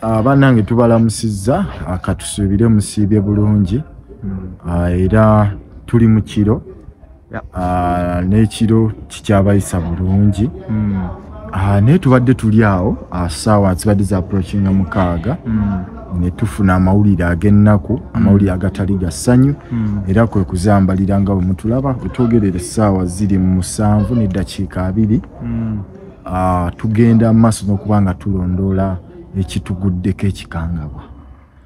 Bannange tubalamusizza katusuubire musiibye bulungi. Era tuli mu kiro n'ekiro kikyabayisa bulungi. Naye tubadde tuli awo ssaawa zibadde za approachinga 6 ne tufuna amawulire ag'ennaku, amawulire agatali ga ssanyu, era kwe kuzambalira nga bwe mutulaba wetwogerera essaawa ziri mu 7 n'eddakiika 2. Tugenda mu maaso n'okuba nga tulondoola ekituguddeko ekikangabwa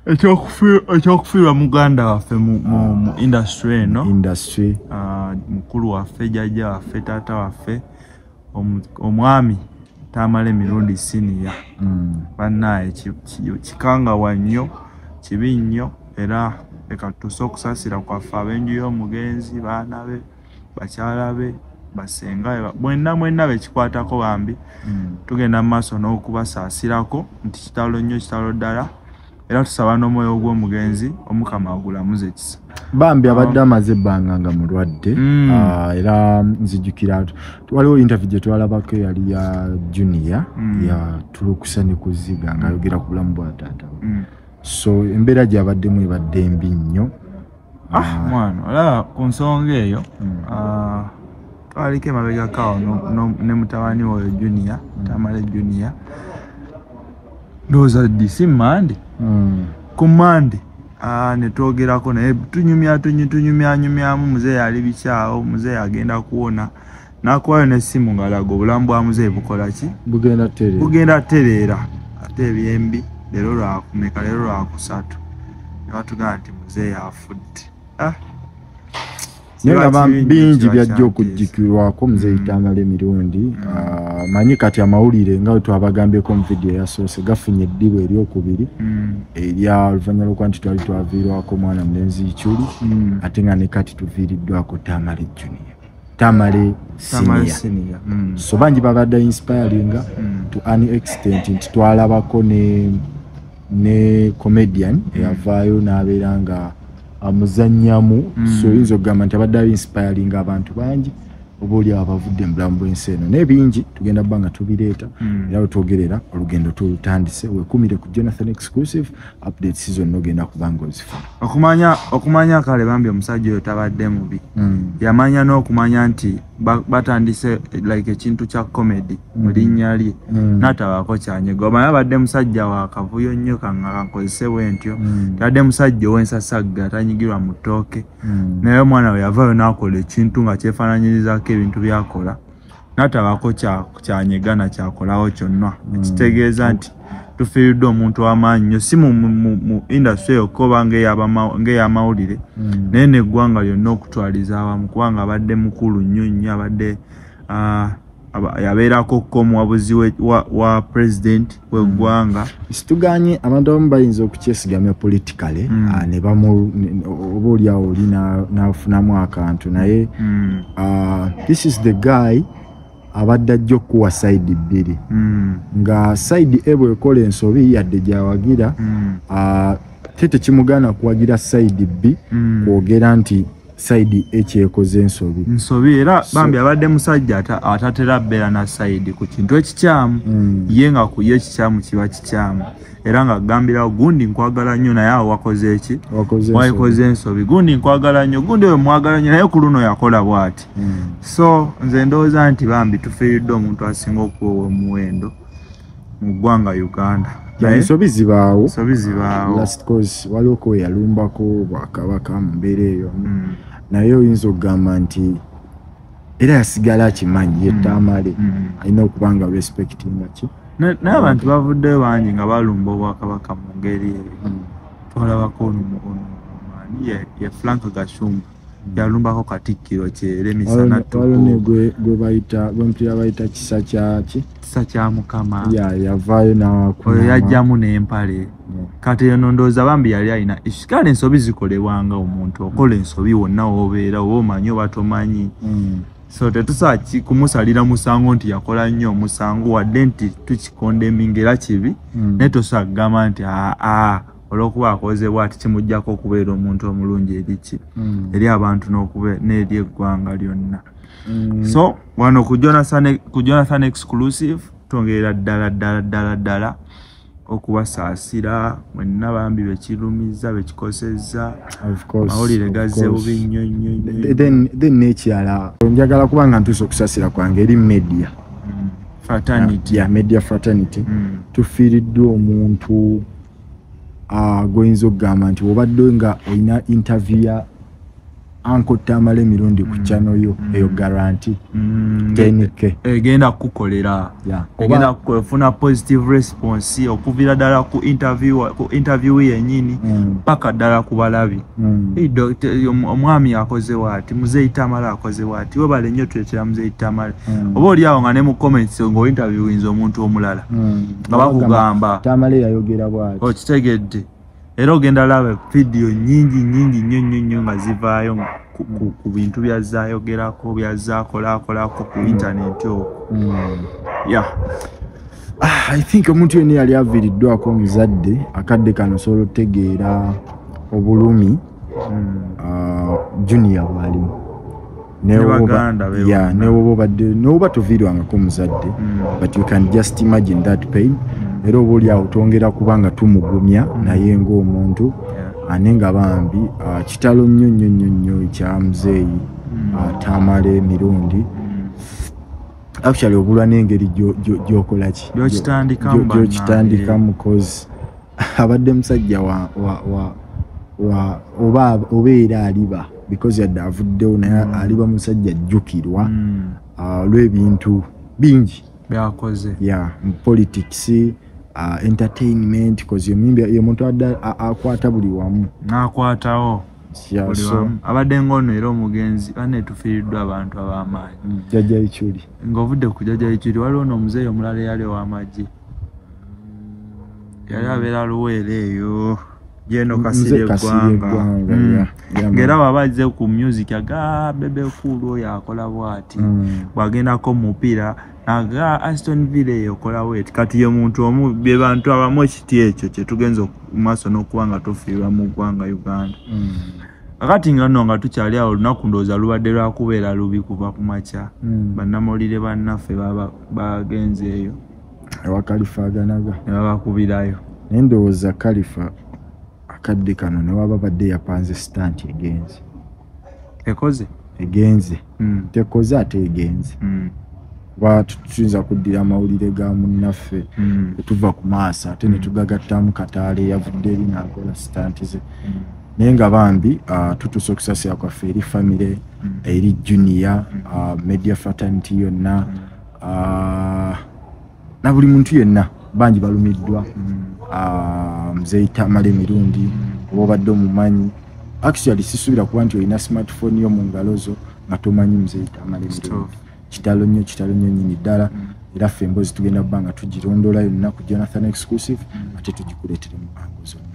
ekyokufiirwa muganda waffe mu industry eno, mukulu waffe, jjajja waffe, taata waffe, omwami Tamale mirundi siniya. Bannaye kikangabwa nnyo, kibi nnyo, era leka tusobola okusasira kwaffe ab'enju y'omugenzi, baana be, bakyala be, basenga mwenna bekikwatako bambi. Tugenda mu maaso n'okubasaasirako nti kitalo nnyo, kitalo ddala, era tusaba n'omwoyo gw'omugenzi Omukama agulamuze kisa. Bambi abadde amaze ebbanga nga mulwadde, era nzijukira waliwo interview gye twalabako yali ya Junior yatulukusa ne kuziga ng'ayogera ku bulamu bwa taata we. So embeera gy'abaddemu ebadde mbi nnyo. Mwana olaba ku nsonga eyo twaliko emabegako awo ne mutabani oyo Junior, Tamale Junior, ndowooza DC Mande ku Mande ne twogerako naye tunyumyanyumyamu. Muzeeyi ali bikyawo, muzeeyi agenda kuwona, n'akuwayo n'essimu ng'alaga obulamu bwa muzeeyi bukola ki? Bugenda tereera. Ate ebyembi leero lwakumeka, leero lwakusatu ne batugamba nti muzeeyi afudde. Naye bingi byajja okujjukirwako muzeeyi Tamale mirundi. Manyi kati amawulire nga twabagambyeko mu vidiyo yasoose gafunye eddibu eryokubiri erya oluvannyuma lw'okuba nti twali twaviirwako mwana mulenzi Ichuli, ate nga ne kati tuviiriddwako Tamale Junior, Tamale Senior. So bangi babadde inspiring to an extent nti twalabako ne comedian eyavaayo n'abeera nga amuzannyamu. So yinza okugamba nti abadde inspiring abantu bangi obaoli abavudde mu bulamu bw'ensi eno, n'ebingi tugenda bba nga tubireeta era wetwogerera olugendo tulutandise. Wekumire ku Jonathan Exclusive updates zonna ogenda kubanga ozifuna. Okumanya kale bambi omusajja oyo tabadde mubi, yamanya n'okumanya nti batandise like ekintu kya comedy mu linnya lye, n'atabaako kyanyega. Omanyi abadde musajja wa kavuyo nnyo kankozese bwentyo, tabadde musajja ow'ensasagga, tanyigirwa mu ttooke. Naye omwana we yavaayo n'akola ekintu nga kyefaananyirizako ebintu by'akola, n'atabaako kyanyega na kyakolawo kyonna. Ekitegeeza nti tufiiridde omuntu w'amaanyi nnyo, si mu industry eyo koba ng'ey'amawulire, naye n'eggwanga lyonna okutwaliza awamu, kubanga abadde mukulu nnyo, abadde yabeerako omuwabuzi wa president w'eggwanga. Situganye abantu abamu bayinza okukyesigamya politically, ne oba oliawo oli n'afunamu akantu, naye this is the guy abadde ajja okuwa side bbiri, nga side ebwe ekola ensobi yadde gyawagira, tekimugaana kuwagira side B kwogera nti side ekyekoze ensobi. Era bambi abadde musajja atatera bbeera na side ku kintu ekikyamu, ye nga ku ye ekikyamu kiba kikyamu, era nga gambirawo gundi nkwagala nnyo naye awo wakoze eki? Wakoze ensobi. Gundi nkwagala nnyo, gundi we mwagala nnyo naye ku luno yakola bw'ati. So nze ndowooza nti bambi tufiiridde omuntu asinga okuwa omuwendo mu ggwanga Uganda. Ensobi zibaawo, last cause waliwo ko yalumbako Bwakabaka mu mbeera eyo, naye oyinza okugamba nti era yasigala akimanyi ye Tamale alina okuba nga respectinga ki. Naye abantu bavuddeyo bangi nga balumba Obwakabaka mu ngeri eyo. Twalabako omumaani ye Frank Gashumba yalumbako Katikkiro Kyere misana gwe mpira bayita kisa kya Mukama. Yavaayo oyo yajjamu n'empale. Kati eno ndowooza bambi yali alina kale ensobi zikolebwanga omuntu okola ensobi wonna w'obeera, oba omanyi oba tomanyi. So tetusobola kumusalira musango nti yakola nnyo omusango wadde nti tukikondeminga era kibi, naye tosobola kugamba nti olw'okuba akoze bw'ati kimuggyako okubeera omuntu omulungi eri abantu n'eri eggwanga lyonna. So wano ku Jonathan Exclusive twongerera ddala okubasaasira mwenna bambi bekirumiza bekikosezza mawulire gazze bubi nnyo nnyo then n'ekirala njagala kuba nga ntuusa okusaasira kwange eri media fraternity media fraternity tufiiriddwa omuntu goyinza okugamba nti obadde nga olina interview ya Uncle Tamale emirundi ku channel yo eyo guarantee 10K egenda kukolera egenda kufuna positive response okuvira ddala ku interview yennyini paka ddala ku balabi omwami akoze waati Muzeeyi Tamale akoze waati webale nnyo tuletera Muzeeyi Tamale oba oli awo nga ne mu comments ngo interview yinza omuntu omulala nga bakugamba Tamale yayogera bwati okitegedde era ogenda laba video nyingi nnyo nga zivaayo ku bintu byazaayogerako byazaakolako ku internet I think omuntu yenna yali aviiriddwako omuzadde akadde kano sobola otegeera obulumi Junior bwalimu newoba toviirwangako omuzadde but you can just imagine that pain era oba oli awo twongera kubanga tumugumya naye ng'omuntu ane nga bambi kitalo nnyo ekya Muzeeyi Tamale emirundi actually obulwa n'engeri gy'okola ki gy'okitandikamu cause abadde musajja oba era aliba because yadde avuddewo naye aliba musajja ajjukirwa olw'ebintu bingi byakoze politics entertainment cause ye muntu akwata buli wamu n'akwatawo abadde ngono era omugenzi bane tufiiriddwa abantu ab'amaanyi Jjajja Ichuli ng'ovudde ku Jjajja Ichuli waliwo n'omuzeeyi omulala eyali ow'amagye yali abeera Luweero eyo Jeno Kasirye Gwanga ngera babazze ku music aga Bebe Cool oyo akola bwati bwagendako mu mupiira aga Aston Villa yokola wet kati ye muntu omu bye bantu abamu ekiti ekyo kye tugenza maaso n'okuba nga tufiirwa mu ggwanga Uganda akati ngano nga tukyali awo olunaku ndowooza lubadde lwakubeera lubi kuva ku makya bannamawulire bannaffe bagenze eyo ewa Khalifa aganaga ne babakubirayo naye ndowooza Khalifa akadde kano ne waba badde yapanze stunt egenze tekoze ate egenze kuba tuyinza kuddira amawulire ga munnaffe tetuva ku maaso ate ne tugagattamu Kataale yavudde eri n'akola stunt ze naye nga bambi tutuusa okusaasira kwaffe eri famire eri Junior media fraternity yonna na buli muntu yenna bangi balumiddwa Muzeeyi Tamale emirundi oba obadde omumanyi actually sisuubira kuba nti olina smartphone yo mu ngalo zo nga tomanyi Muzeeyi Tamale emirundi kitalo nnyo nnyini ddala era ffe emboozi tugenda kuba nga tugirondoola yonna ku Jonathan Exclusive ate tugikuleetere mu bango zonna